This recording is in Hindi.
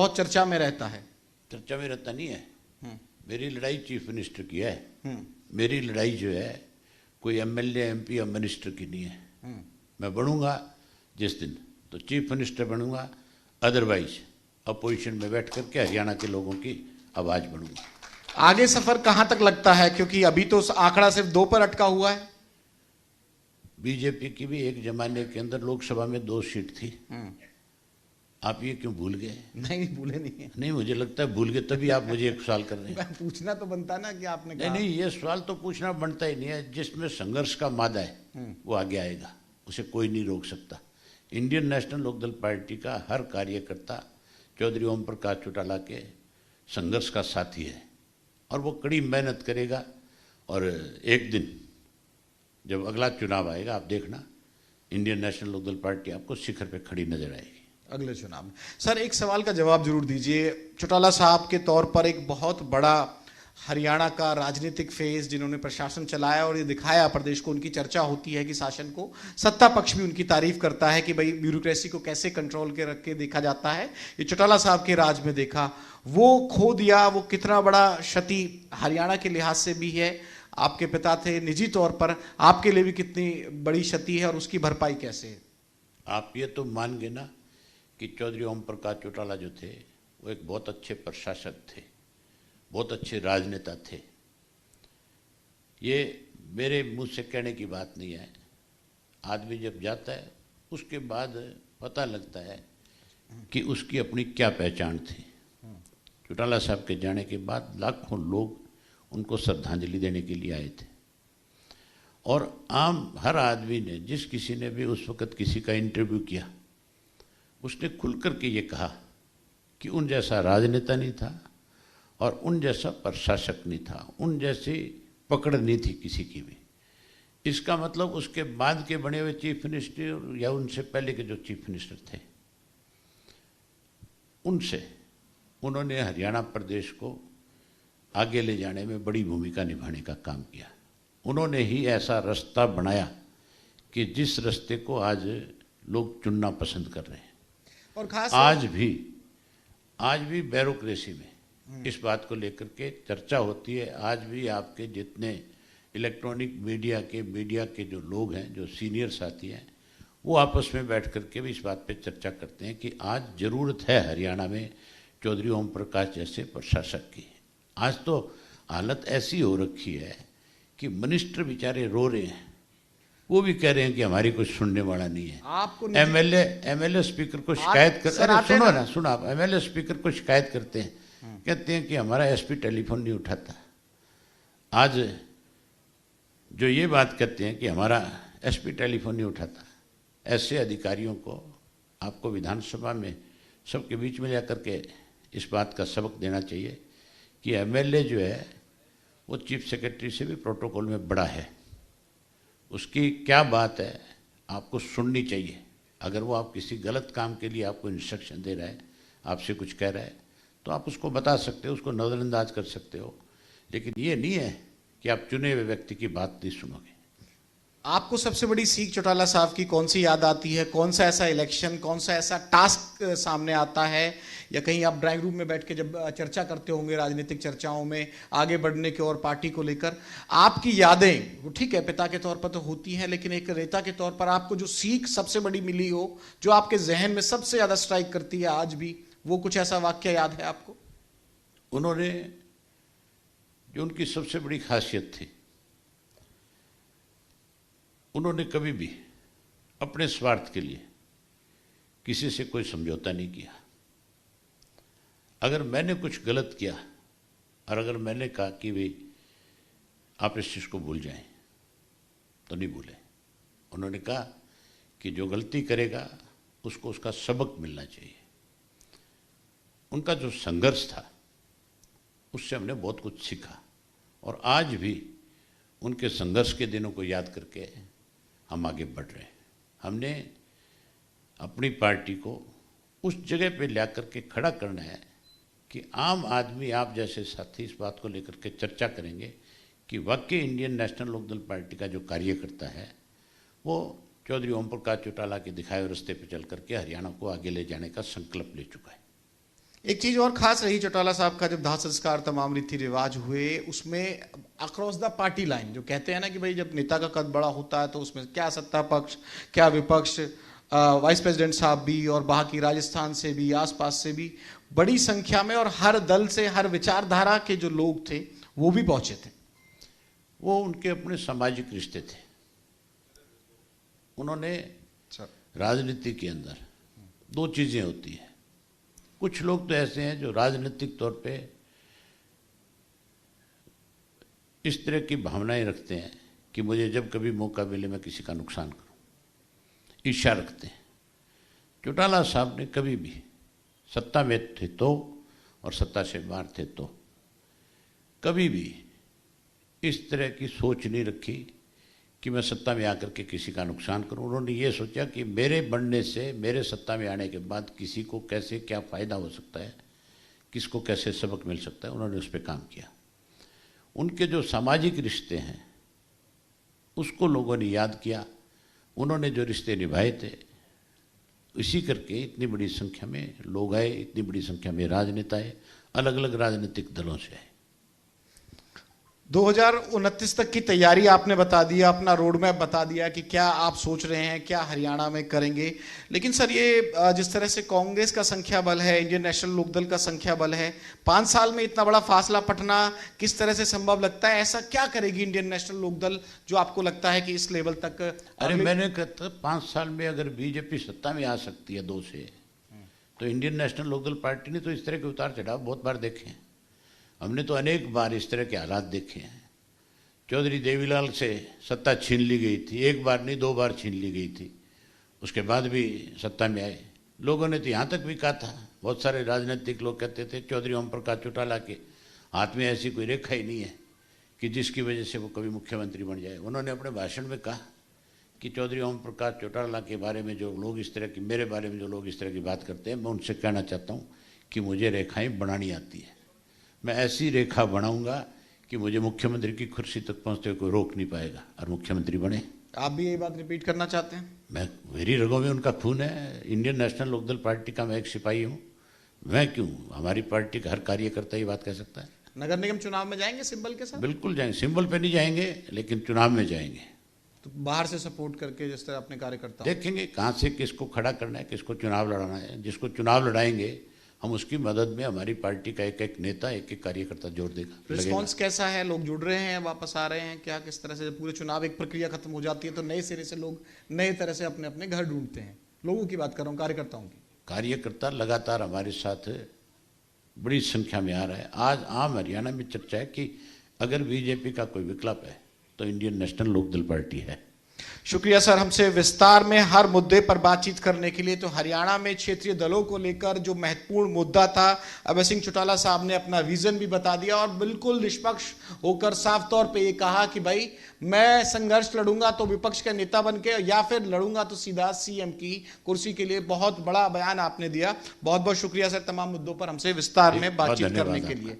बहुत चर्चा में रहता है। चर्चा में रहता नहीं है। मेरी लड़ाई चीफ मिनिस्टर की है। मेरी लड़ाई जो है कोई एमएलए एमपी या मिनिस्टर की नहीं है। मैं बनूंगा जिस दिन तो चीफ मिनिस्टर बनूंगा, अदरवाइज अपोजिशन में बैठ करके हरियाणा के लोगों की आवाज बनूंगा। आगे सफर कहां तक लगता है, क्योंकि अभी तो आंकड़ा सिर्फ 2 पर अटका हुआ है। बीजेपी की भी एक जमाने के अंदर लोकसभा में 2 सीट थी। आप ये क्यों भूल गए? नहीं, भूले नहीं है। नहीं, मुझे लगता है भूल गए, तभी आप मुझे एक सवाल कर रहे हैं। पूछना तो बनता ना कि आपने नहीं कहा। नहीं, ये सवाल तो पूछना बनता ही नहीं है। जिसमें संघर्ष का मादा है वो आगे आएगा, उसे कोई नहीं रोक सकता। इंडियन नेशनल लोकदल पार्टी का हर कार्यकर्ता चौधरी ओम प्रकाश चौटाला के संघर्ष का साथी है और वो कड़ी मेहनत करेगा। और एक दिन जब अगला चुनाव आएगा, आप देखना, इंडियन नेशनल लोकदल पार्टी आपको शिखर पे खड़ी नजर आएगी अगले चुनाव में। सर, एक सवाल का जवाब जरूर दीजिए। चौटाला साहब के तौर पर एक बहुत बड़ा हरियाणा का राजनीतिक फेज जिन्होंने प्रशासन चलाया और ये दिखाया प्रदेश को, उनकी चर्चा होती है कि शासन को, सत्ता पक्ष भी उनकी तारीफ करता है कि भाई ब्यूरोक्रेसी को कैसे कंट्रोल के रख के देखा जाता है। ये चौटाला साहब के राज में देखा, वो खो दिया। वो कितना बड़ा क्षति हरियाणा के लिहाज से भी है, आपके पिता थे, निजी तौर पर आपके लिए भी कितनी बड़ी क्षति है और उसकी भरपाई कैसे है? आप ये तो मान गए ना कि चौधरी ओम प्रकाश चौटाला जो थे वो एक बहुत अच्छे प्रशासक थे, बहुत अच्छे राजनेता थे। ये मेरे मुंह से कहने की बात नहीं है। आदमी जब जाता है उसके बाद पता लगता है कि उसकी अपनी क्या पहचान थी। चौटाला साहब के जाने के बाद लाखों लोग उनको श्रद्धांजलि देने के लिए आए थे और आम हर आदमी ने, जिस किसी ने भी उस वक़्त किसी का इंटरव्यू किया, उसने खुल कर के ये कहा कि उन जैसा राजनेता नहीं था और उन जैसा प्रशासक नहीं था, उन जैसी पकड़ नहीं थी किसी की भी। इसका मतलब उसके बाद के बने हुए चीफ मिनिस्टर या उनसे पहले के जो चीफ मिनिस्टर थे, उनसे उन्होंने हरियाणा प्रदेश को आगे ले जाने में बड़ी भूमिका निभाने का काम किया। उन्होंने ही ऐसा रास्ता बनाया कि जिस रास्ते को आज लोग चुनना पसंद कर रहे हैं। और खास आज भी ब्यूरोक्रेसी में इस बात को लेकर के चर्चा होती है। आज भी आपके जितने इलेक्ट्रॉनिक मीडिया के जो लोग हैं, जो सीनियर साथी हैं, वो आपस में बैठ करके भी इस बात पे चर्चा करते हैं कि आज ज़रूरत है हरियाणा में चौधरी ओम प्रकाश जैसे प्रशासक की। आज तो हालत ऐसी हो रखी है कि मिनिस्टर बेचारे रो रहे हैं, वो भी कह रहे हैं कि हमारी कुछ सुनने वाला नहीं है। आपको एमएलए स्पीकर को शिकायत कर, अरे सुनो आप, एमएलए स्पीकर को शिकायत करते हैं, कहते हैं कि हमारा एसपी टेलीफोन नहीं उठाता। आज जो ये बात कहते हैं कि हमारा एसपी टेलीफोन नहीं उठाता, ऐसे अधिकारियों को आपको विधानसभा में सबके बीच में जाकर के इस बात का सबक देना चाहिए कि एमएलए जो है वो चीफ सेक्रेटरी से भी प्रोटोकॉल में बड़ा है। उसकी क्या बात है आपको सुननी चाहिए। अगर वो आप किसी गलत काम के लिए आपको इंस्ट्रक्शन दे रहा है, आपसे कुछ कह रहा है, तो आप उसको बता सकते हो, उसको नज़रअंदाज कर सकते हो। लेकिन ये नहीं है कि आप चुने हुए व्यक्ति की बात नहीं सुनोगे। आपको सबसे बड़ी सीख चौटाला साहब की कौन सी याद आती है? कौन सा ऐसा इलेक्शन, कौन सा ऐसा टास्क सामने आता है, या कहीं आप ड्राइंग रूम में बैठ के जब चर्चा करते होंगे राजनीतिक चर्चाओं में आगे बढ़ने की और पार्टी को लेकर, आपकी यादें, वो ठीक है पिता के तौर पर तो होती हैं, लेकिन एक नेता के तौर पर आपको जो सीख सबसे बड़ी मिली हो, जो आपके जहन में सबसे ज़्यादा स्ट्राइक करती है आज भी, वो कुछ ऐसा वाक्य याद है आपको? उन्होंने, जो उनकी सबसे बड़ी खासियत थी, उन्होंने कभी भी अपने स्वार्थ के लिए किसी से कोई समझौता नहीं किया। अगर मैंने कुछ गलत किया और अगर मैंने कहा कि भाई आप इस चीज़ को भूल जाएं, तो नहीं भूले। उन्होंने कहा कि जो गलती करेगा उसको उसका सबक मिलना चाहिए। उनका जो संघर्ष था उससे हमने बहुत कुछ सीखा और आज भी उनके संघर्ष के दिनों को याद करके हम आगे बढ़ रहे हैं। हमने अपनी पार्टी को उस जगह पे ला करके खड़ा करना है कि आम आदमी, आप जैसे साथी इस बात को लेकर के चर्चा करेंगे कि वाकई इंडियन नेशनल लोकदल पार्टी का जो कार्यकर्ता है वो चौधरी ओम प्रकाश चौटाला के दिखाए रास्ते पर चल करके हरियाणा को आगे ले जाने का संकल्प ले चुका है। एक चीज और खास रही चौटाला साहब का, जब दाह संस्कार तमाम रीति रिवाज हुए उसमें अक्रॉस द पार्टी लाइन जो कहते हैं ना कि भाई जब नेता का कद बड़ा होता है तो उसमें क्या सत्ता पक्ष क्या विपक्ष, वाइस प्रेसिडेंट साहब भी और बाकी राजस्थान से भी आसपास से भी बड़ी संख्या में और हर दल से हर विचारधारा के जो लोग थे वो भी पहुंचे थे। वो उनके अपने सामाजिक रिश्ते थे। उन्होंने राजनीति के अंदर दो चीजें होती हैं। कुछ लोग तो ऐसे हैं जो राजनीतिक तौर पे इस तरह की भावनाएं रखते हैं कि मुझे जब कभी मौका मिले मैं किसी का नुकसान करूं, ईर्ष्या रखते हैं। चौटाला साहब ने कभी भी सत्ता में थे तो और सत्ता से बाहर थे तो कभी भी इस तरह की सोच नहीं रखी कि मैं सत्ता में आकर के किसी का नुकसान करूं। उन्होंने ये सोचा कि मेरे बनने से, मेरे सत्ता में आने के बाद किसी को कैसे क्या फ़ायदा हो सकता है, किसको कैसे सबक मिल सकता है, उन्होंने उस पर काम किया। उनके जो सामाजिक रिश्ते हैं उसको लोगों ने याद किया। उन्होंने जो रिश्ते निभाए थे इसी करके इतनी बड़ी संख्या में लोग आए, इतनी बड़ी संख्या में राजनेता आए, अलग अलग राजनीतिक दलों से आए। 2029 तक की तैयारी आपने बता दिया, अपना रोड मैप बता दिया कि क्या आप सोच रहे हैं, क्या हरियाणा में करेंगे। लेकिन सर ये जिस तरह से कांग्रेस का संख्या बल है, इंडियन नेशनल लोकदल का संख्या बल है, 5 साल में इतना बड़ा फासला पटना किस तरह से संभव लगता है? ऐसा क्या करेगी इंडियन नेशनल लोकदल जो आपको लगता है कि इस लेवल तक? अरे मैंने कहता 5 साल में अगर बीजेपी सत्ता में आ सकती है 2 से, तो इंडियन नेशनल लोकदल पार्टी ने तो इस तरह के उतार चढ़ाव बहुत बार देखे हैं। हमने तो अनेक बार इस तरह के हालात देखे हैं। चौधरी देवीलाल से सत्ता छीन ली गई थी, एक बार नहीं 2 बार छीन ली गई थी, उसके बाद भी सत्ता में आए। लोगों ने तो यहाँ तक भी कहा था, बहुत सारे राजनीतिक लोग कहते थे चौधरी ओम प्रकाश चौटाला के हाथ में ऐसी कोई रेखा ही नहीं है कि जिसकी वजह से वो कभी मुख्यमंत्री बन जाए। उन्होंने अपने भाषण में कहा कि चौधरी ओम प्रकाश चौटाला के बारे में जो लोग इस तरह की, मेरे बारे में जो लोग इस तरह की बात करते हैं, मैं उनसे कहना चाहता हूँ कि मुझे रेखाएं बनानी आती है। मैं ऐसी रेखा बनाऊंगा कि मुझे मुख्यमंत्री की कुर्सी तक पहुंचते हुए कोई रोक नहीं पाएगा और मुख्यमंत्री बने। आप भी यही बात रिपीट करना चाहते हैं? मैं, मेरी रगों में उनका खून है। इंडियन नेशनल लोकदल पार्टी का मैं एक सिपाही हूँ। मैं क्यों, हमारी पार्टी का हर कार्यकर्ता ये बात कह सकता है। नगर निगम चुनाव में जाएंगे सिंबल के साथ? बिल्कुल जाएंगे, सिंबल पे नहीं जाएंगे लेकिन चुनाव में जाएंगे। तो बाहर से सपोर्ट करके जिस तरह अपने कार्यकर्ता देखेंगे कहाँ से किसको खड़ा करना है, किसको चुनाव लड़ाना है। जिसको चुनाव लड़ाएंगे हम उसकी मदद में हमारी पार्टी का एक एक नेता, एक एक कार्यकर्ता जोड़ देगा। रिस्पांस कैसा है? लोग जुड़ रहे हैं, वापस आ रहे हैं क्या? किस तरह से जब पूरे चुनाव एक प्रक्रिया खत्म हो जाती है तो नए सिरे से लोग नए तरह से अपने अपने घर ढूंढते हैं? लोगों की बात कर रहा हूँ, कार्यकर्ताओं की। कार्यकर्ता लगातार हमारे साथ बड़ी संख्या में आ रहा है। आज आम हरियाणा में चर्चा है कि अगर बीजेपी का कोई विकल्प है तो इंडियन नेशनल लोकदल पार्टी है। शुक्रिया सर, हमसे विस्तार में हर मुद्दे पर बातचीत करने के लिए। तो हरियाणा में क्षेत्रीय दलों को लेकर जो महत्वपूर्ण मुद्दा था, अभय सिंह चौटाला साहब ने अपना विजन भी बता दिया और बिल्कुल निष्पक्ष होकर साफ तौर पे ये कहा कि भाई मैं संघर्ष लड़ूंगा तो विपक्ष का नेता बन के, या फिर लड़ूंगा तो सीधा सीएम की कुर्सी के लिए। बहुत बड़ा बयान आपने दिया। बहुत बहुत शुक्रिया सर तमाम मुद्दों पर हमसे विस्तार में बातचीत करने के लिए।